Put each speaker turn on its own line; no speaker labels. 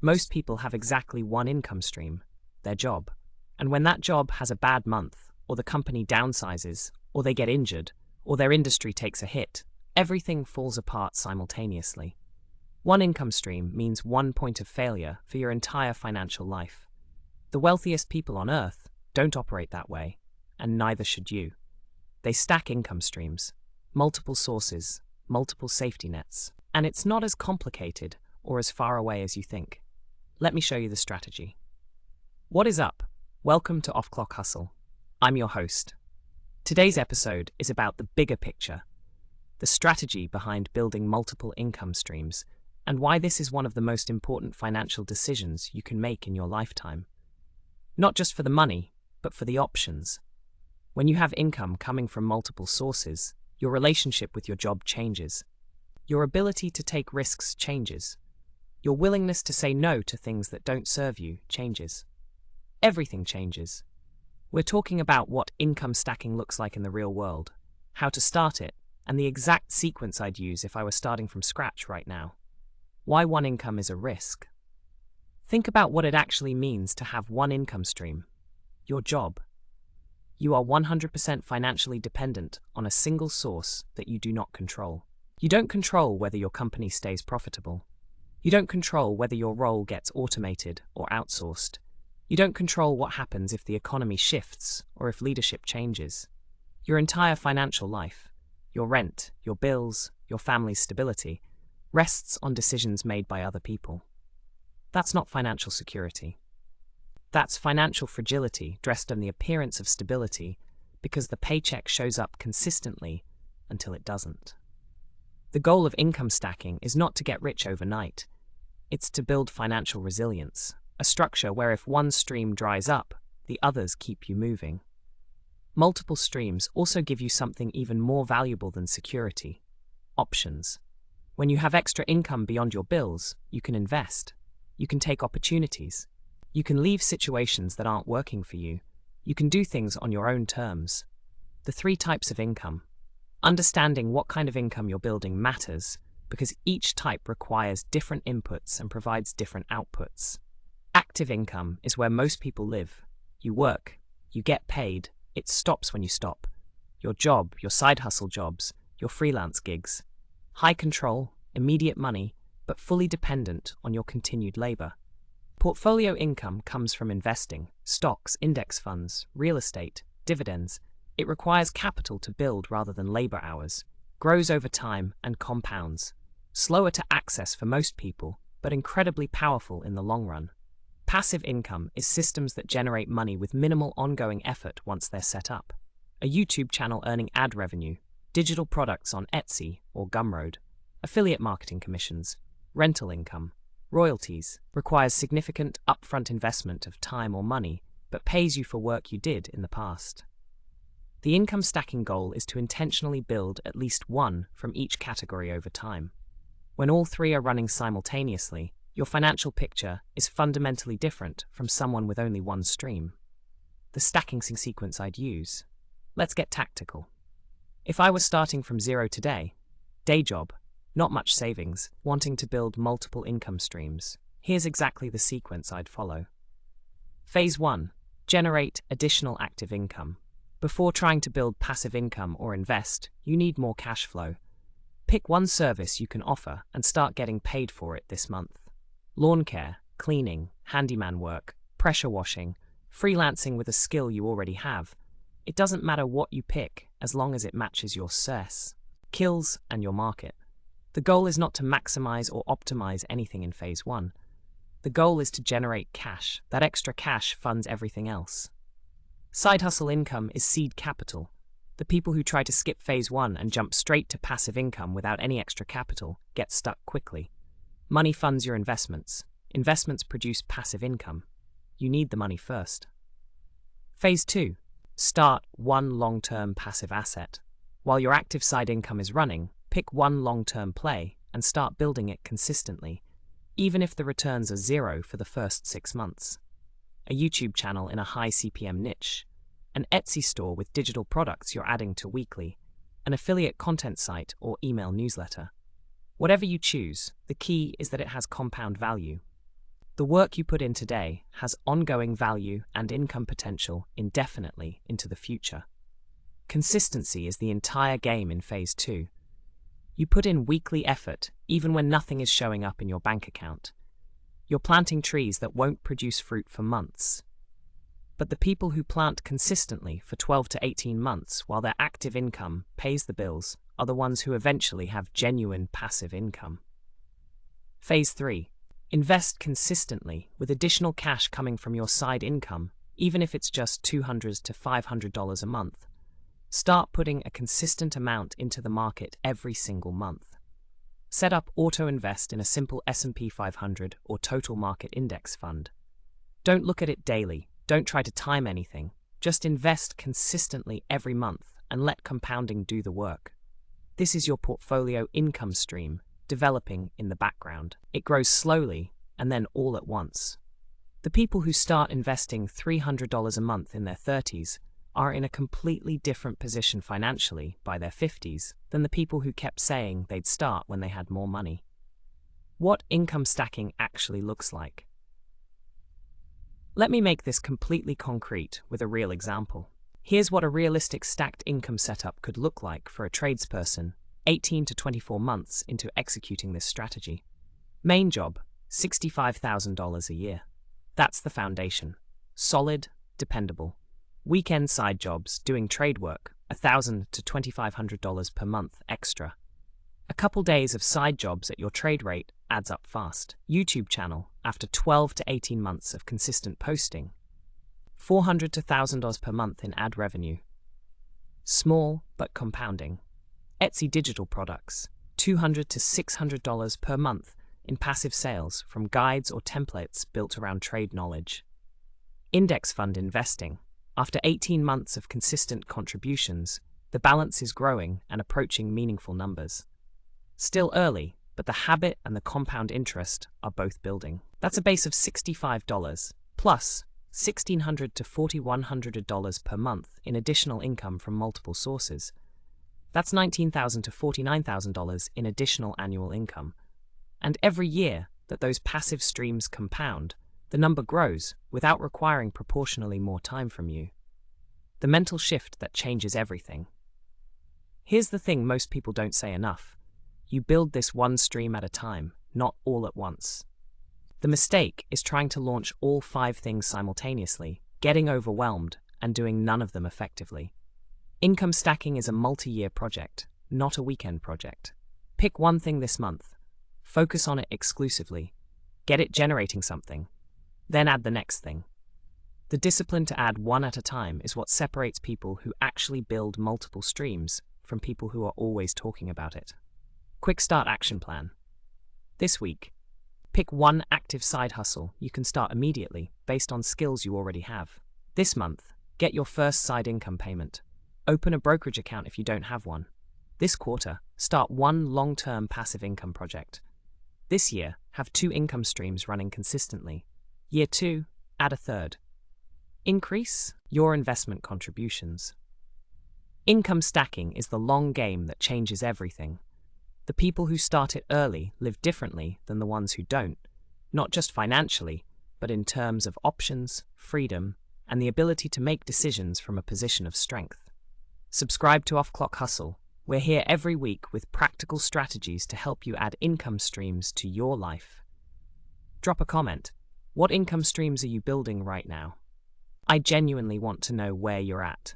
Most people have exactly one income stream, their job. And when that job has a bad month, or the company downsizes, or they get injured, or their industry takes a hit, everything falls apart simultaneously. One income stream means one point of failure for your entire financial life. The wealthiest people on earth don't operate that way, and neither should you. They stack income streams, multiple sources, multiple safety nets, and it's not as complicated or as far away as you think. Let me show you the strategy. What is up? Welcome to Off Clock Hustle. I'm your host. Today's episode is about the bigger picture, the strategy behind building multiple income streams, and why this is one of the most important financial decisions you can make in your lifetime. Not just for the money, but for the options. When you have income coming from multiple sources, your relationship with your job changes. Your ability to take risks changes. Your willingness to say no to things that don't serve you changes. Everything changes. We're talking about what income stacking looks like in the real world, how to start it, and the exact sequence I'd use if I were starting from scratch right now. Why one income is a risk. Think about what it actually means to have one income stream, your job. You are 100% financially dependent on a single source that you do not control. You don't control whether your company stays profitable. You don't control whether your role gets automated or outsourced. You don't control what happens if the economy shifts or if leadership changes. Your entire financial life, your rent, your bills, your family's stability, rests on decisions made by other people. That's not financial security. That's financial fragility dressed in the appearance of stability because the paycheck shows up consistently until it doesn't. The goal of income stacking is not to get rich overnight. It's to build financial resilience, a structure where if one stream dries up, the others keep you moving. Multiple streams also give you something even more valuable than security: options. When you have extra income beyond your bills, you can invest. You can take opportunities. You can leave situations that aren't working for you. You can do things on your own terms. The three types of income. Understanding what kind of income you're building matters because each type requires different inputs and provides different outputs. Active income is where most people live. You work, you get paid, it stops when you stop. Your job, your side hustle jobs, your freelance gigs. High control, immediate money, but fully dependent on your continued labor. Portfolio income comes from investing, stocks, index funds, real estate, dividends. It requires capital to build rather than labor hours, grows over time and compounds. Slower to access for most people, but incredibly powerful in the long run. Passive income is systems that generate money with minimal ongoing effort once they're set up. A YouTube channel earning ad revenue, digital products on Etsy or Gumroad, affiliate marketing commissions, rental income, royalties, requires significant upfront investment of time or money, but pays you for work you did in the past. The income stacking goal is to intentionally build at least one from each category over time. When all three are running simultaneously, your financial picture is fundamentally different from someone with only one stream. The stacking sequence I'd use. Let's get tactical. If I was starting from zero today, day job, not much savings, wanting to build multiple income streams, here's exactly the sequence I'd follow. Phase 1. Generate additional active income. Before trying to build passive income or invest, you need more cash flow. Pick one service you can offer and start getting paid for it this month. Lawn care, cleaning, handyman work, pressure washing, freelancing with a skill you already have. It doesn't matter what you pick as long as it matches your SERS, skills, and your market. The goal is not to maximize or optimize anything in phase 1. The goal is to generate cash. That extra cash funds everything else. Side hustle income is seed capital. The people who try to skip phase 1 and jump straight to passive income without any extra capital get stuck quickly. Money funds your investments. Investments produce passive income. You need the money first. Phase 2. Start one long-term passive asset. While your active side income is running, pick one long-term play and start building it consistently, even if the returns are zero for the first 6 months. A YouTube channel in a high CPM niche, an Etsy store with digital products you're adding to weekly, an affiliate content site or email newsletter. Whatever you choose, the key is that it has compound value. The work you put in today has ongoing value and income potential indefinitely into the future. Consistency is the entire game in Phase 2. You put in weekly effort even when nothing is showing up in your bank account. You're planting trees that won't produce fruit for months. But the people who plant consistently for 12 to 18 months while their active income pays the bills are the ones who eventually have genuine passive income. Phase 3. Invest consistently with additional cash coming from your side income, even if it's just $200 to $500 a month. Start putting a consistent amount into the market every single month. Set up Auto Invest in a simple S&P 500 or Total Market Index fund. Don't look at it daily. Don't try to time anything. Just invest consistently every month and let compounding do the work. This is your portfolio income stream developing in the background. It grows slowly and then all at once. The people who start investing $300 a month in their 30s are in a completely different position financially by their 50s than the people who kept saying they'd start when they had more money. What income stacking actually looks like. Let me make this completely concrete with a real example. Here's what a realistic stacked income setup could look like for a tradesperson 18 to 24 months into executing this strategy. Main job, $65,000 a year. That's the foundation. Solid, dependable. Weekend side jobs, doing trade work, $1,000 to $2,500 per month extra. A couple days of side jobs at your trade rate adds up fast. YouTube channel, after 12 to 18 months of consistent posting. $400 to $1,000 per month in ad revenue. Small, but compounding. Etsy digital products, $200 to $600 per month in passive sales from guides or templates built around trade knowledge. Index fund investing. After 18 months of consistent contributions, the balance is growing and approaching meaningful numbers. Still early, but the habit and the compound interest are both building. That's a base of $65, plus $1,600 to $4,100 per month in additional income from multiple sources. That's $19,000 to $49,000 in additional annual income. And every year that those passive streams compound, the number grows without requiring proportionally more time from you. The mental shift that changes everything. Here's the thing most people don't say enough. You build this one stream at a time, not all at once. The mistake is trying to launch all 5 things simultaneously, getting overwhelmed, and doing none of them effectively. Income stacking is a multi-year project, not a weekend project. Pick one thing this month. Focus on it exclusively. Get it generating something. Then add the next thing. The discipline to add one at a time is what separates people who actually build multiple streams from people who are always talking about it. Quick start action plan. This week, pick one active side hustle you can start immediately based on skills you already have. This month, get your first side income payment. Open a brokerage account if you don't have one. This quarter, start one long-term passive income project. This year, have 2 income streams running consistently. Year 2, add a third. Increase your investment contributions. Income stacking is the long game that changes everything. The people who start it early live differently than the ones who don't, not just financially, but in terms of options, freedom, and the ability to make decisions from a position of strength. Subscribe to Off Clock Hustle. We're here every week with practical strategies to help you add income streams to your life. Drop a comment. What income streams are you building right now? I genuinely want to know where you're at.